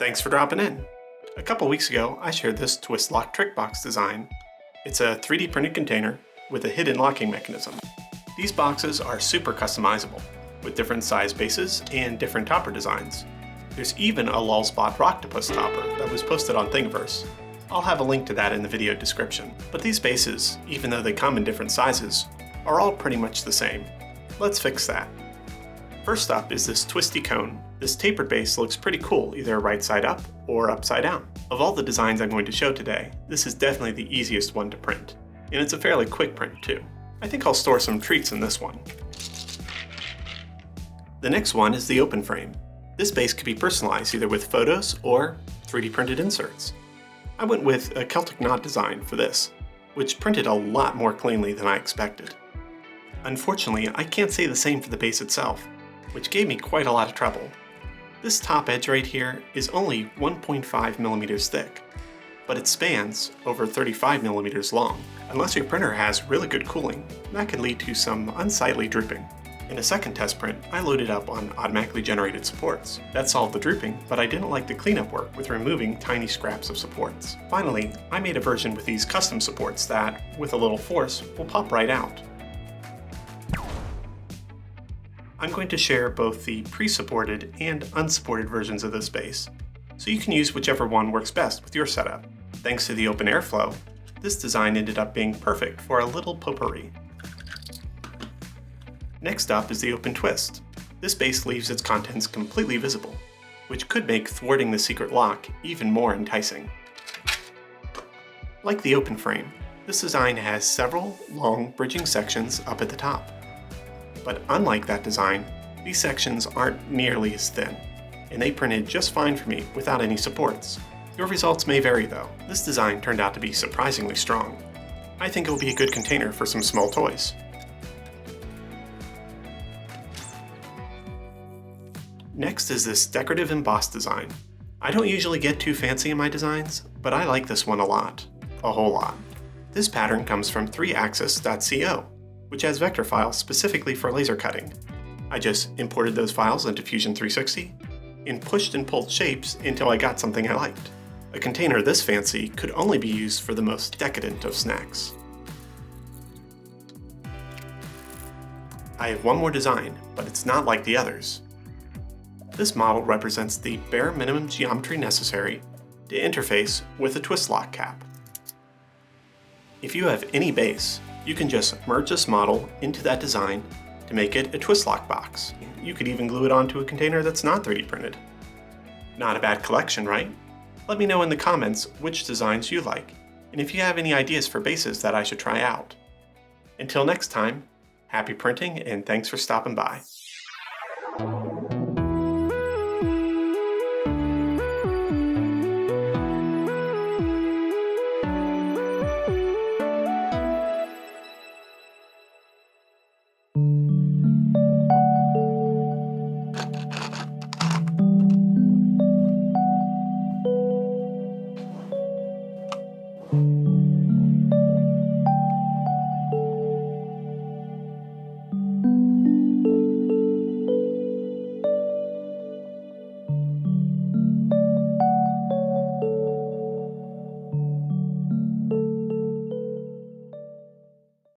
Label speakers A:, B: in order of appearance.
A: Thanks for dropping in. A couple weeks ago, I shared this twist lock trick box design. It's a 3D printed container with a hidden locking mechanism. These boxes are super customizable, with different size bases and different topper designs. There's even a Lulzbot Rocktopus topper that was posted on Thingiverse. I'll have a link to that in the video description. But these bases, even though they come in different sizes, are all pretty much the same. Let's fix that. First up is this Twisty Cone. This tapered base looks pretty cool, either right side up or upside down. Of all the designs I'm going to show today, this is definitely the easiest one to print. And it's a fairly quick print too. I think I'll store some treats in this one. The next one is the open frame. This base could be personalized either with photos or 3D printed inserts. I went with a Celtic knot design for this, which printed a lot more cleanly than I expected. Unfortunately, I can't say the same for the base itself, which gave me quite a lot of trouble. This top edge right here is only 1.5 millimeters thick, but it spans over 35 millimeters long. Unless your printer has really good cooling, that could lead to some unsightly drooping. In a second test print, I loaded up on automatically generated supports. That solved the drooping, but I didn't like the cleanup work with removing tiny scraps of supports. Finally, I made a version with these custom supports that, with a little force, will pop right out. I'm going to share both the pre-supported and unsupported versions of this base, so you can use whichever one works best with your setup. Thanks to the open airflow, this design ended up being perfect for a little potpourri. Next up is the open twist. This base leaves its contents completely visible, which could make thwarting the secret lock even more enticing. Like the open frame, this design has several long bridging sections up at the top. But unlike that design, these sections aren't nearly as thin, and they printed just fine for me without any supports. Your results may vary though. This design turned out to be surprisingly strong. I think it will be a good container for some small toys. Next is this Decorative Emboss design. I don't usually get too fancy in my designs, but I like this one a lot. A whole lot. This pattern comes from 3axis.co, which has vector files specifically for laser cutting. I just imported those files into Fusion 360 and pushed and pulled shapes until I got something I liked. A container this fancy could only be used for the most decadent of snacks. I have one more design, but it's not like the others. This model represents the bare minimum geometry necessary to interface with a twist lock cap. If you have any base, you can just merge this model into that design to make it a twist lock box. You could even glue it onto a container that's not 3D printed. Not a bad collection, right? Let me know in the comments which designs you like, and if you have any ideas for bases that I should try out. Until next time, happy printing and thanks for stopping by.